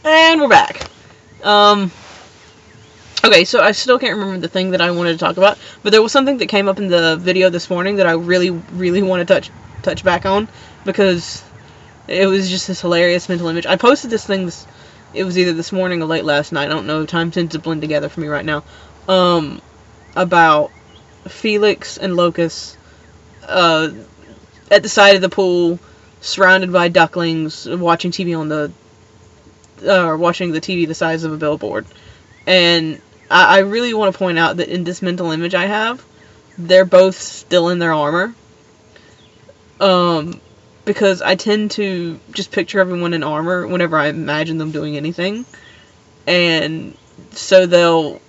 And we're back. Okay, so I still can't remember the thing that I wanted to talk about, but there was something that came up in the video this morning that I really, really want to touch back on, because it was just this hilarious mental image. I posted this thing, it was either this morning or late last night, I don't know, time tends to blend together for me right now, about Felix and Locus, at the side of the pool, surrounded by ducklings, watching TV on the, watching the TV the size of a billboard. And I really want to point out that in this mental image I have, they're both still in their armor. Because I tend to just picture everyone in armor whenever I imagine them doing anything. And so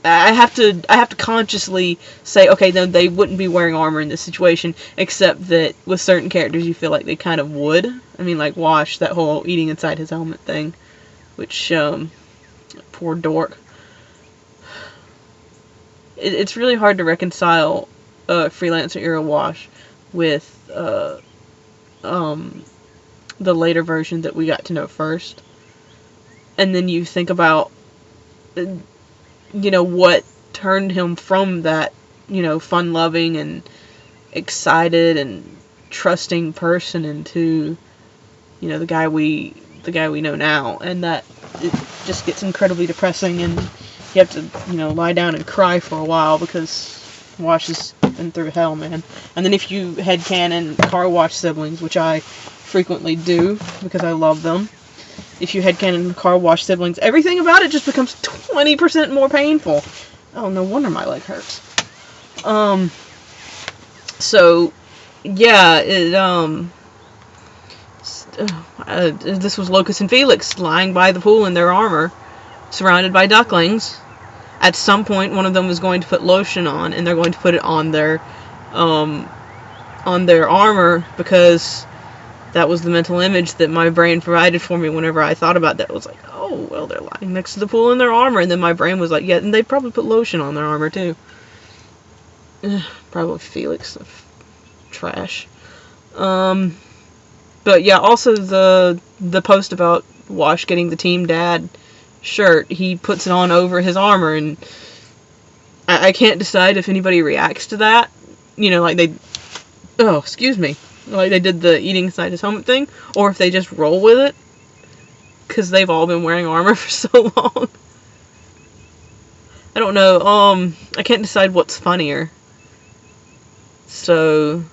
I have to consciously say, okay, then they wouldn't be wearing armor in this situation, except that with certain characters you feel like they kind of would. I mean, like Wash, that whole eating inside his helmet thing, which, poor dork. It's really hard to reconcile Freelancer era Wash with the later version that we got to know first. And then you think about, what turned him from that, fun-loving and excited and trusting person into, the guy we know now. And that it just gets incredibly depressing, and you have to, lie down and cry for a while, because Wash has been through hell, man. And then if you headcanon Car Wash siblings, which I frequently do, because I love them, if you headcanon Car Wash siblings, everything about it just becomes 20% more painful. Oh, no wonder my leg hurts. So, yeah, this was Locus and Felix lying by the pool in their armor, surrounded by ducklings. At some point, one of them is going to put lotion on, and they're going to put it on their armor, because that was the mental image that my brain provided for me whenever I thought about that. It was like, oh, well, they're lying next to the pool in their armor, and then my brain was like, yeah, and they probably put lotion on their armor, too. Probably Felix. Trash. But yeah, also the post about Wash getting the Team Dad shirt, he puts it on over his armor, and I can't decide if anybody reacts to that. Like they... Oh, excuse me. Like they did the eating inside his helmet thing, or if they just roll with it, because they've all been wearing armor for so long. I don't know. I can't decide what's funnier. So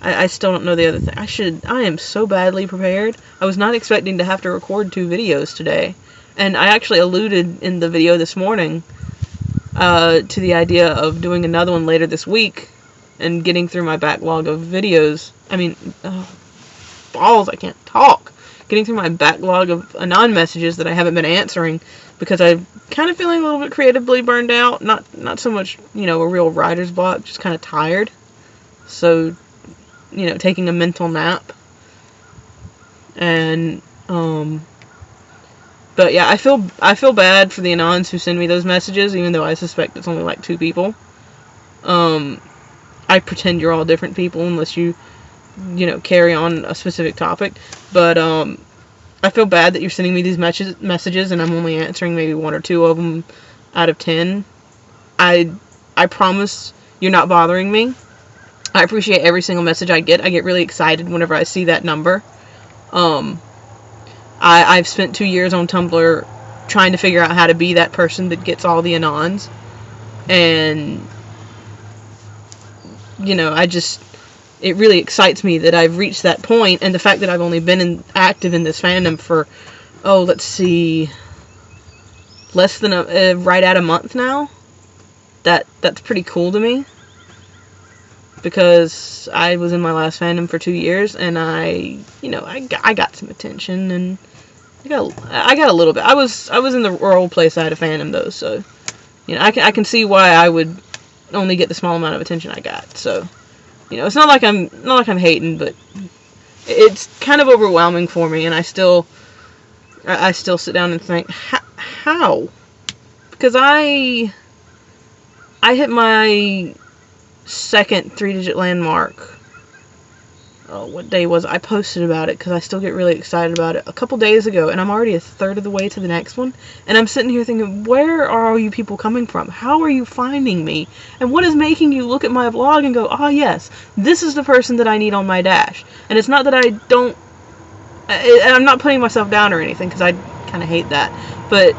I still don't know the other thing. I am so badly prepared. I was not expecting to have to record 2 videos today. And I actually alluded in the video this morning to the idea of doing another one later this week and getting through my backlog of videos. I mean, balls, I can't talk. Getting through my backlog of Anon messages that I haven't been answering, because I'm kind of feeling a little bit creatively burned out. Not so much, a real writer's block, just kind of tired. So, taking a mental nap. And, but yeah, I feel bad for the Anons who send me those messages, even though I suspect it's only like 2 people. I pretend you're all different people unless you, carry on a specific topic. But, I feel bad that you're sending me these messages and I'm only answering maybe 1 or 2 of them out of 10. I promise you're not bothering me. I appreciate every single message I get. I get really excited whenever I see that number. I've spent 2 years on Tumblr trying to figure out how to be that person that gets all the Anons. And, it really excites me that I've reached that point, and the fact that I've only been active in this fandom for, let's see, less than right at a month now. That's pretty cool to me, because I was in my last fandom for 2 years, and I got some attention, and I got a little bit. I was in the role play side of fandom though, so I can see why I would only get the small amount of attention I got. So it's not like I'm hating, but it's kind of overwhelming for me, and I still sit down and think, how? Because I hit my second 3-digit landmark what day was it? I posted about it because I still get really excited about it a couple days ago, and I'm already a third of the way to the next one, and I'm sitting here thinking, where are all you people coming from? How are you finding me? And what is making you look at my blog and go, ah, yes, this is the person that I need on my dash? And it's not that I don't, and I'm not putting myself down or anything, because I kind of hate that, but,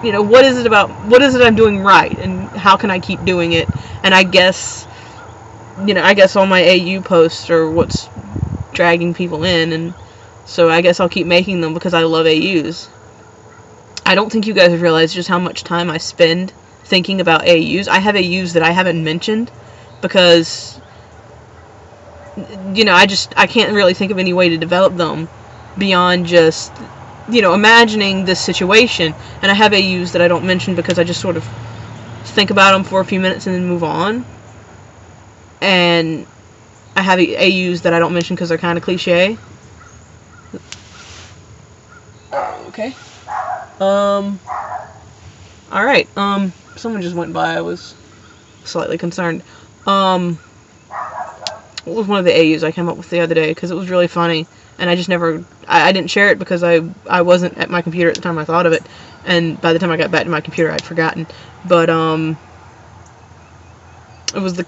you know, what is it I'm doing right, and how can I keep doing it? And I guess, you know, all my AU posts are what's dragging people in, and so I guess I'll keep making them because I love AUs. I don't think you guys have realized just how much time I spend thinking about AUs. I have AUs that I haven't mentioned because, you know, I can't really think of any way to develop them beyond just, you know, imagining this situation, and I have AUs that I don't mention because I just sort of think about them for a few minutes and then move on. And I have AUs that I don't mention because they're kind of cliche. Okay. Alright. Someone just went by. I was slightly concerned. What was one of the AUs I came up with the other day? Because it was really funny. And I just never... I didn't share it because I wasn't at my computer at the time I thought of it. And by the time I got back to my computer, I'd forgotten. But, it was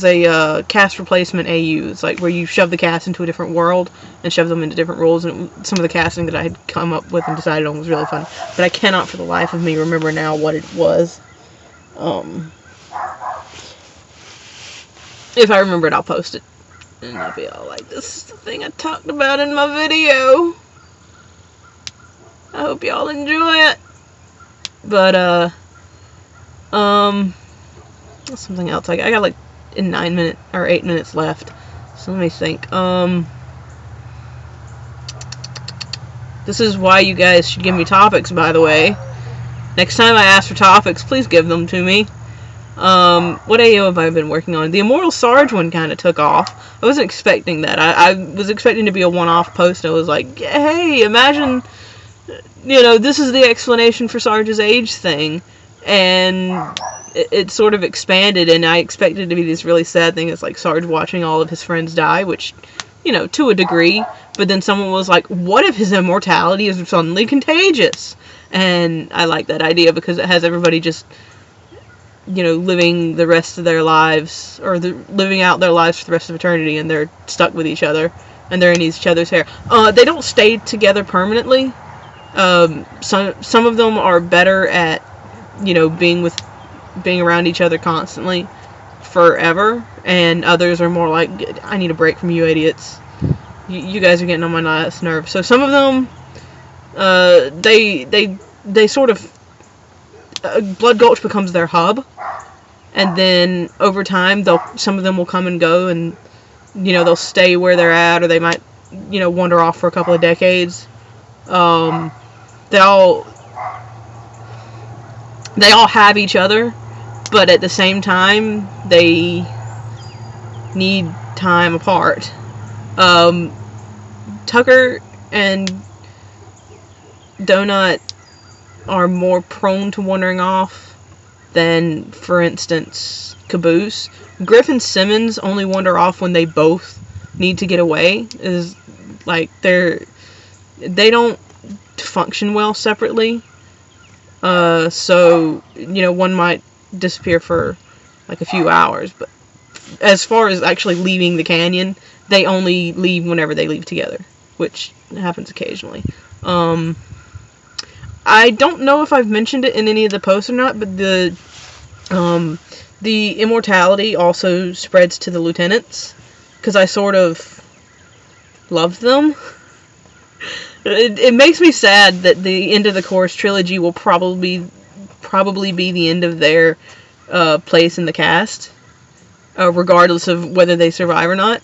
a cast replacement AU. It's like where you shove the cast into a different world and shove them into different roles. And some of the casting that I had come up with and decided on was really fun. But I cannot for the life of me remember now what it was. If I remember it, I'll post it. And I'll be all like, this is the thing I talked about in my video. I hope y'all enjoy it. But, something else. I got like 8 minutes left. So let me think. This is why you guys should give me topics, by the way. Next time I ask for topics, please give them to me. What AO have I been working on? The Immortal Sarge one kind of took off. I wasn't expecting that. I was expecting to be a one-off post. I was like, hey, imagine, you know, this is the explanation for Sarge's age thing. And it sort of expanded, and I expected it to be this really sad thing. It's like Sarge watching all of his friends die, which, you know, to a degree. But then someone was like, what if his immortality is suddenly contagious? And I like that idea because it has everybody just, you know, living the rest of their lives, or living out their lives for the rest of eternity, and they're stuck with each other, and they're in each other's hair. They don't stay together permanently. Some of them are better at, you know, being around each other constantly forever, and others are more like, I need a break from you idiots. You guys are getting on my last nerve. So some of them, they sort of, Blood Gulch becomes their hub, and then over time some of them will come and go, and, you know, they'll stay where they're at, or they might, you know, wander off for a couple of decades. They all have each other, but at the same time, they need time apart. Tucker and Donut are more prone to wandering off than, for instance, Caboose. Griff and Simmons only wander off when they both need to get away. Is like they don't function well separately. So, you know, one might disappear for like a few hours, but as far as actually leaving the canyon, they only leave whenever they leave together, which happens occasionally. I don't know if I've mentioned it in any of the posts or not, but the immortality also spreads to the lieutenants, because I sort of love them. It makes me sad that the end of the Chorus trilogy will probably be the end of their place in the cast, regardless of whether they survive or not.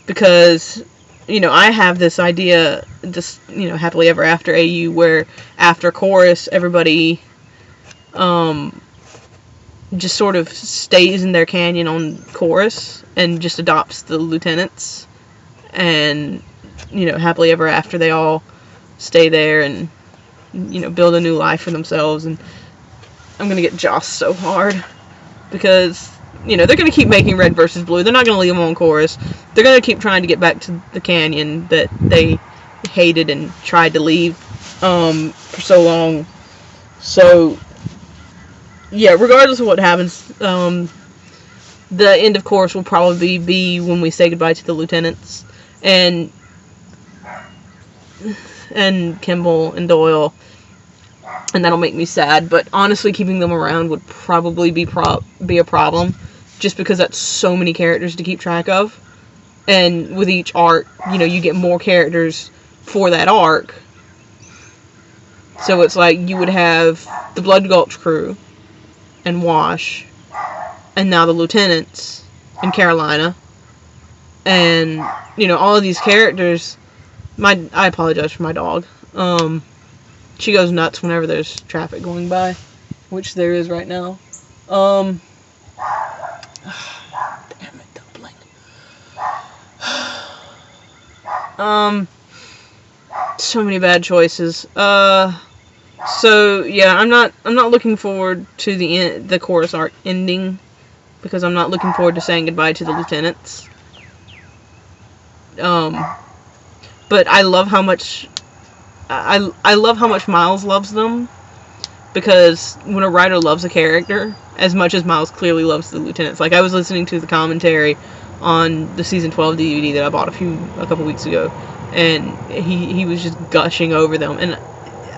Because, you know, I have this idea, this, you know, happily ever after AU, where after Chorus, everybody just sort of stays in their canyon on Chorus and just adopts the lieutenants, and, you know, happily ever after, they all stay there and, you know, build a new life for themselves. And I'm gonna get jossed so hard because you know, they're going to keep making Red versus Blue. They're not going to leave them on chorus. They're going to keep trying to get back to the canyon that they hated and tried to leave for so long. So, yeah, regardless of what happens, the end of course will probably be when we say goodbye to the lieutenants and Kimball and Doyle, and that'll make me sad. But honestly, keeping them around would probably be a problem, just because that's so many characters to keep track of. And with each arc, you know, you get more characters for that arc. So it's like you would have the Blood Gulch crew and Wash, and now the lieutenants in Carolina, and you know, all of these characters. I apologize for my dog. She goes nuts whenever there's traffic going by, which there is right now. Damn it, dumpling. So many bad choices. So yeah, I'm not looking forward to the chorus arc ending, because I'm not looking forward to saying goodbye to the lieutenants. But I love how much I love how much Miles loves them, because when a writer loves a character as much as Miles clearly loves the lieutenants. Like, I was listening to the commentary on the season 12 DVD that I bought a couple weeks ago, and he was just gushing over them. And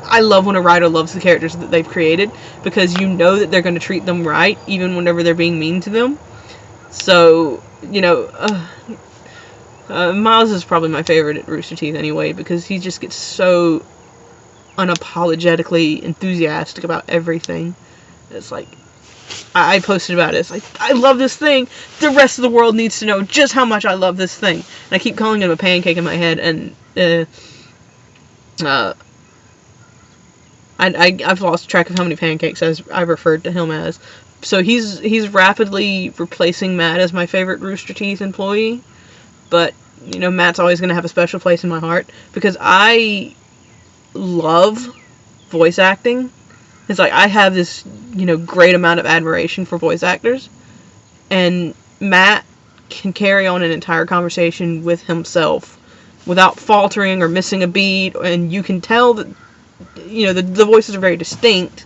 I love when a writer loves the characters that they've created, because you know that they're going to treat them right even whenever they're being mean to them. So, you know, Miles is probably my favorite at Rooster Teeth anyway, because he just gets so unapologetically enthusiastic about everything. It's like, I posted about it. It's like, I love this thing. The rest of the world needs to know just how much I love this thing. And I keep calling him a pancake in my head, and I've lost track of how many pancakes I've referred to him as. So he's rapidly replacing Matt as my favorite Rooster Teeth employee. But, you know, Matt's always going to have a special place in my heart, because I love voice acting. It's like, I have this, you know, great amount of admiration for voice actors. And Matt can carry on an entire conversation with himself without faltering or missing a beat. And you can tell that, you know, the voices are very distinct.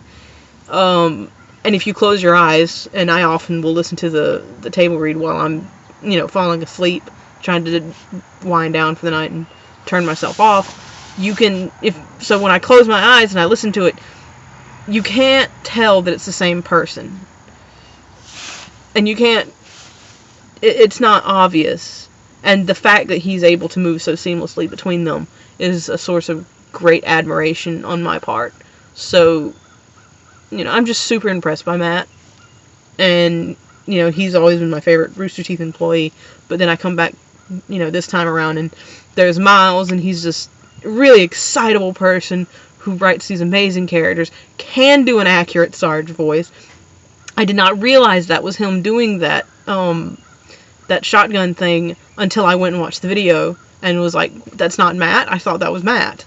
And if you close your eyes, and I often will listen to the table read while I'm, you know, falling asleep, trying to wind down for the night and turn myself off, you can, so when I close my eyes and I listen to it, you can't tell that it's the same person. And you can't, it's not obvious. And the fact that he's able to move so seamlessly between them is a source of great admiration on my part. So, you know, I'm just super impressed by Matt. And, you know, he's always been my favorite Rooster Teeth employee. But then I come back, you know, this time around, and there's Miles, and he's just a really excitable person who writes these amazing characters, can do an accurate Sarge voice. I did not realize that was him doing that shotgun thing until I went and watched the video, and was like, that's not Matt? I thought that was Matt.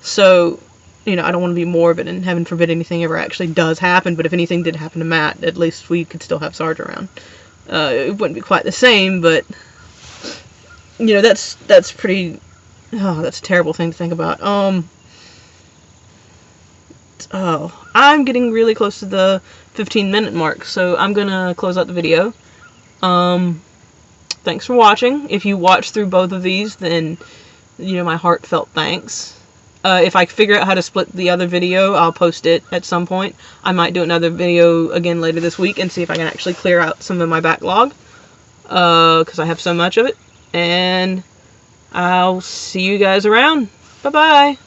So, you know, I don't want to be morbid, and heaven forbid anything ever actually does happen, but if anything did happen to Matt, at least we could still have Sarge around. It wouldn't be quite the same, but, you know, that's pretty, that's a terrible thing to think about. I'm getting really close to the 15-minute mark, so I'm gonna close out the video. Thanks for watching. If you watched through both of these, then, you know, my heartfelt thanks. If I figure out how to split the other video, I'll post it at some point. I might do another video again later this week and see if I can actually clear out some of my backlog, because I have so much of it. And I'll see you guys around. Bye-bye.